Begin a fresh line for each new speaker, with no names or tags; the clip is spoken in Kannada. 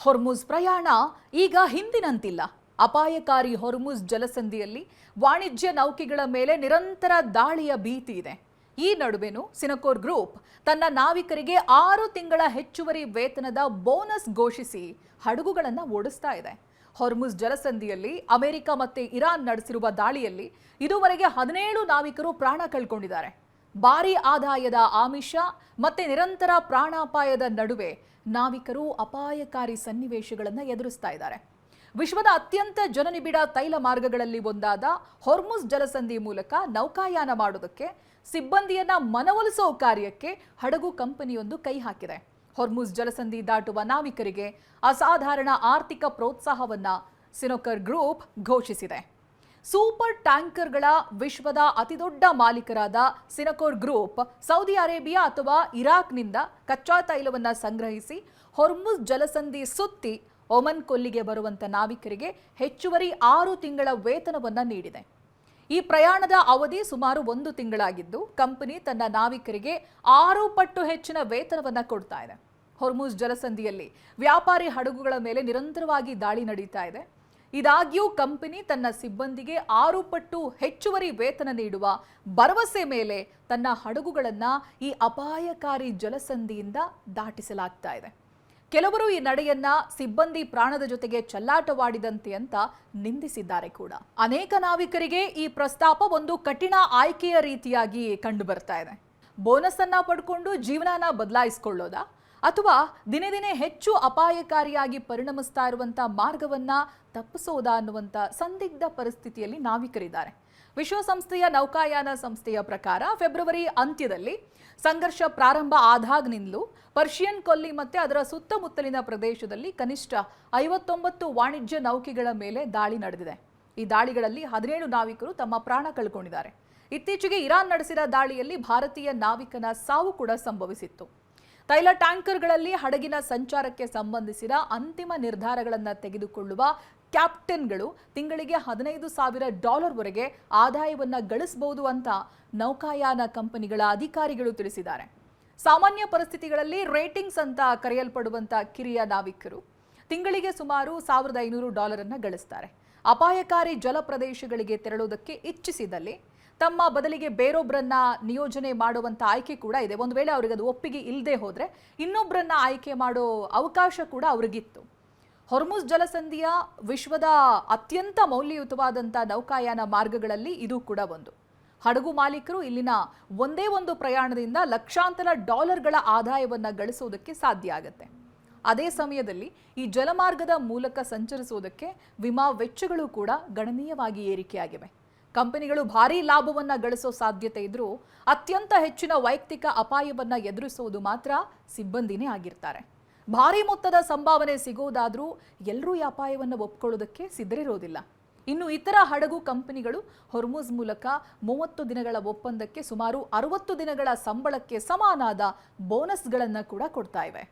ಹೊರ್ಮುಜ್ ಪ್ರಯಾಣ ಈಗ ಹಿಂದಿನಂತಿಲ್ಲ. ಅಪಾಯಕಾರಿ ಹೊರ್ಮುಜ್ ಜಲಸಂಧಿಯಲ್ಲಿ ವಾಣಿಜ್ಯ ನೌಕೆಗಳ ಮೇಲೆ ನಿರಂತರ ದಾಳಿಯ ಭೀತಿ ಇದೆ. ಈ ನಡುವೆನೂ ಸಿನಕೋರ್ ಗ್ರೂಪ್ ತನ್ನ ನಾವಿಕರಿಗೆ 6 ತಿಂಗಳ ಹೆಚ್ಚುವರಿ ವೇತನದ ಬೋನಸ್ ಘೋಷಿಸಿ ಹಡಗುಗಳನ್ನು ಓಡಿಸ್ತಾ ಇದೆ. ಹೊರ್ಮುಜ್ ಜಲಸಂಧಿಯಲ್ಲಿ ಅಮೆರಿಕ ಮತ್ತೆ ಇರಾನ್ ನಡೆಸಿರುವ ದಾಳಿಯಲ್ಲಿ ಇದುವರೆಗೆ 17 ನಾವಿಕರು ಪ್ರಾಣ ಕಳ್ಕೊಂಡಿದ್ದಾರೆ. ಭಾರೀ ಆದಾಯದ ಆಮಿಷ ಮತ್ತೆ ನಿರಂತರ ಪ್ರಾಣಾಪಾಯದ ನಡುವೆ ನಾವಿಕರು ಅಪಾಯಕಾರಿ ಸನ್ನಿವೇಶಗಳನ್ನು ಎದುರಿಸ್ತಾ ಇದ್ದಾರೆ. ವಿಶ್ವದ ಅತ್ಯಂತ ಜನನಿಬಿಡ ತೈಲ ಮಾರ್ಗಗಳಲ್ಲಿ ಒಂದಾದ ಹೊರ್ಮುಜ್ ಜಲಸಂಧಿ ಮೂಲಕ ನೌಕಾಯಾನ ಮಾಡೋದಕ್ಕೆ ಸಿಬ್ಬಂದಿಯನ್ನ ಮನವೊಲಿಸೋ ಕಾರ್ಯಕ್ಕೆ ಹಡಗು ಕಂಪನಿಯೊಂದು ಕೈ ಹಾಕಿದೆ. ಹೊರ್ಮುಜ್ ಜಲಸಂಧಿ ದಾಟುವ ನಾವಿಕರಿಗೆ ಅಸಾಧಾರಣ ಆರ್ಥಿಕ ಪ್ರೋತ್ಸಾಹವನ್ನ ಸಿನಕೋರ್ ಗ್ರೂಪ್ ಘೋಷಿಸಿದೆ. ಸೂಪರ್ ಟ್ಯಾಂಕರ್ಗಳ ವಿಶ್ವದ ಅತಿದೊಡ್ಡ ಮಾಲೀಕರಾದ ಸಿನಕೋರ್ ಗ್ರೂಪ್ ಸೌದಿ ಅರೇಬಿಯಾ ಅಥವಾ ಇರಾಕ್ನಿಂದ ಕಚ್ಚಾ ತೈಲವನ್ನು ಸಂಗ್ರಹಿಸಿ ಹೊರ್ಮುಜ್ ಜಲಸಂಧಿ ಸುತ್ತಿ ಒಮನ್ ಕೊಲ್ಲಿಗೆ ಬರುವಂತ ನಾವಿಕರಿಗೆ ಹೆಚ್ಚುವರಿ 6 ತಿಂಗಳ ವೇತನವನ್ನ ನೀಡಿದೆ. ಈ ಪ್ರಯಾಣದ ಅವಧಿ ಸುಮಾರು 1 ತಿಂಗಳಾಗಿದ್ದು ಕಂಪನಿ ತನ್ನ ನಾವಿಕರಿಗೆ 6 ಪಟ್ಟು ಹೆಚ್ಚಿನ ವೇತನವನ್ನ ಕೊಡ್ತಾ ಇದೆ. ಹೊರ್ಮುಜ್ ಜಲಸಂಧಿಯಲ್ಲಿ ವ್ಯಾಪಾರಿ ಹಡಗುಗಳ ಮೇಲೆ ನಿರಂತರವಾಗಿ ದಾಳಿ ನಡೀತಾ ಇದೆ. ಇದಾಗ್ಯೂ ಕಂಪನಿ ತನ್ನ ಸಿಬ್ಬಂದಿಗೆ 6 ಪಟ್ಟು ಹೆಚ್ಚುವರಿ ವೇತನ ನೀಡುವ ಭರವಸೆ ಮೇಲೆ ತನ್ನ ಹಡಗುಗಳನ್ನು ಈ ಅಪಾಯಕಾರಿ ಜಲಸಂಧಿಯಿಂದ ದಾಟಿಸಲಾಗ್ತಾ ಇದೆ. ಕೆಲವರು ಈ ನಡೆಯನ್ನ ಸಿಬ್ಬಂದಿ ಪ್ರಾಣದ ಜೊತೆಗೆ ಚೆಲ್ಲಾಟವಾಡಿದಂತೆ ಅಂತ ನಿಂದಿಸಿದ್ದಾರೆ ಕೂಡ. ಅನೇಕ ನಾವಿಕರಿಗೆ ಈ ಪ್ರಸ್ತಾಪ ಒಂದು ಕಠಿಣ ಆಯ್ಕೆಯ ರೀತಿಯಾಗಿ ಕಂಡು ಬರ್ತಾ ಇದೆ. ಬೋನಸ್ ಅನ್ನ ಪಡ್ಕೊಂಡು ಜೀವನನ ಬದಲಾಯಿಸಿಕೊಳ್ಳೋದಾ ಅಥವಾ ದಿನೇ ದಿನೇ ಹೆಚ್ಚು ಅಪಾಯಕಾರಿಯಾಗಿ ಪರಿಣಮಿಸ್ತಾ ಇರುವಂತ ಮಾರ್ಗವನ್ನ ತಪ್ಪಿಸೋದಾ ಅನ್ನುವಂತ ಸಂದಿಗ್ಧ ಪರಿಸ್ಥಿತಿಯಲ್ಲಿ ನಾವಿಕರಿದ್ದಾರೆ. ವಿಶ್ವಸಂಸ್ಥೆಯ ನೌಕಾಯಾನ ಸಂಸ್ಥೆಯ ಪ್ರಕಾರ ಫೆಬ್ರವರಿ ಅಂತ್ಯದಲ್ಲಿ ಸಂಘರ್ಷ ಪ್ರಾರಂಭ ಆದಾಗ್ನಿಂದಲೂ ಪರ್ಷಿಯನ್ ಕೊಲ್ಲಿ ಮತ್ತೆ ಅದರ ಸುತ್ತಮುತ್ತಲಿನ ಪ್ರದೇಶದಲ್ಲಿ ಕನಿಷ್ಠ 59 ವಾಣಿಜ್ಯ ನೌಕೆಗಳ ಮೇಲೆ ದಾಳಿ ನಡೆದಿದೆ. ಈ ದಾಳಿಗಳಲ್ಲಿ 17 ನಾವಿಕರು ತಮ್ಮ ಪ್ರಾಣ ಕಳ್ಕೊಂಡಿದ್ದಾರೆ. ಇತ್ತೀಚೆಗೆ ಇರಾನ್ ನಡೆಸಿದ ದಾಳಿಯಲ್ಲಿ ಭಾರತೀಯ ನಾವಿಕನ ಸಾವು ಕೂಡ ಸಂಭವಿಸಿತ್ತು. ತೈಲ ಟ್ಯಾಂಕರ್ಗಳಲ್ಲಿ ಹಡಗಿನ ಸಂಚಾರಕ್ಕೆ ಸಂಬಂಧಿಸಿದ ಅಂತಿಮ ನಿರ್ಧಾರಗಳನ್ನು ತೆಗೆದುಕೊಳ್ಳುವ ಕ್ಯಾಪ್ಟನ್ಗಳು ತಿಂಗಳಿಗೆ $15,000 ವರೆಗೆ ಆದಾಯವನ್ನ ಗಳಿಸಬಹುದು ಅಂತ ನೌಕಾಯಾನ ಕಂಪನಿಗಳ ಅಧಿಕಾರಿಗಳು ತಿಳಿಸಿದ್ದಾರೆ. ಸಾಮಾನ್ಯ ಪರಿಸ್ಥಿತಿಗಳಲ್ಲಿ ರೇಟಿಂಗ್ಸ್ ಅಂತ ಕರೆಯಲ್ಪಡುವಂತ ಕಿರಿಯ ನಾವಿಕರು ತಿಂಗಳಿಗೆ ಸುಮಾರು $1,500 ಅನ್ನ ಗಳಿಸ್ತಾರೆ. ಅಪಾಯಕಾರಿ ಜಲ ಪ್ರದೇಶಗಳಿಗೆ ತೆರಳುವುದಕ್ಕೆ ಇಚ್ಛಿಸಿದಲ್ಲಿ ತಮ್ಮ ಬದಲಿಗೆ ಬೇರೊಬ್ಬರನ್ನ ನಿಯೋಜನೆ ಮಾಡುವಂತ ಆಯ್ಕೆ ಕೂಡ ಇದೆ. ಒಂದು ವೇಳೆ ಅವರಿಗೆ ಅದು ಒಪ್ಪಿಗೆ ಇಲ್ಲದೆ ಹೋದ್ರೆ ಇನ್ನೊಬ್ಬರನ್ನ ಆಯ್ಕೆ ಮಾಡೋ ಅವಕಾಶ ಕೂಡ ಅವರಿಗಿತ್ತು. ಹೊರ್ಮುಜ್ ಜಲಸಂಧಿಯ ವಿಶ್ವದ ಅತ್ಯಂತ ಮೌಲ್ಯಯುತವಾದಂಥ ನೌಕಾಯಾನ ಮಾರ್ಗಗಳಲ್ಲಿ ಇದು ಕೂಡ ಒಂದು. ಹಡಗು ಮಾಲೀಕರು ಇಲ್ಲಿನ ಒಂದೇ ಒಂದು ಪ್ರಯಾಣದಿಂದ ಲಕ್ಷಾಂತರ ಡಾಲರ್ಗಳ ಆದಾಯವನ್ನು ಗಳಿಸೋದಕ್ಕೆ ಸಾಧ್ಯ ಆಗುತ್ತೆ. ಅದೇ ಸಮಯದಲ್ಲಿ ಈ ಜಲಮಾರ್ಗದ ಮೂಲಕ ಸಂಚರಿಸುವುದಕ್ಕೆ ವಿಮಾ ವೆಚ್ಚಗಳು ಕೂಡ ಗಣನೀಯವಾಗಿ ಏರಿಕೆಯಾಗಿವೆ. ಕಂಪನಿಗಳು ಭಾರೀ ಲಾಭವನ್ನು ಗಳಿಸೋ ಸಾಧ್ಯತೆ ಇದ್ರೂ ಅತ್ಯಂತ ಹೆಚ್ಚಿನ ವೈಯಕ್ತಿಕ ಅಪಾಯವನ್ನು ಎದುರಿಸುವುದು ಮಾತ್ರ ಸಿಬ್ಬಂದಿನೇ ಆಗಿರ್ತಾರೆ. ಭಾರೀ ಮೊತ್ತದ ಸಂಭಾವನೆ ಸಿಗೋದಾದ್ರೂ ಎಲ್ಲರೂ ಈ ಅಪಾಯವನ್ನು ಒಪ್ಕೊಳ್ಳೋದಕ್ಕೆ ಸಿದ್ಧರಿರೋದಿಲ್ಲ. ಇನ್ನು ಇತರ ಹಡಗು ಕಂಪನಿಗಳು ಹೊರ್ಮುಜ್ ಮೂಲಕ 30 ದಿನಗಳ ಒಪ್ಪಂದಕ್ಕೆ ಸುಮಾರು 60 ದಿನಗಳ ಸಂಬಳಕ್ಕೆ ಸಮಾನಾದ ಬೋನಸ್ಗಳನ್ನು ಕೂಡ ಕೊಡ್ತಾ ಇವೆ.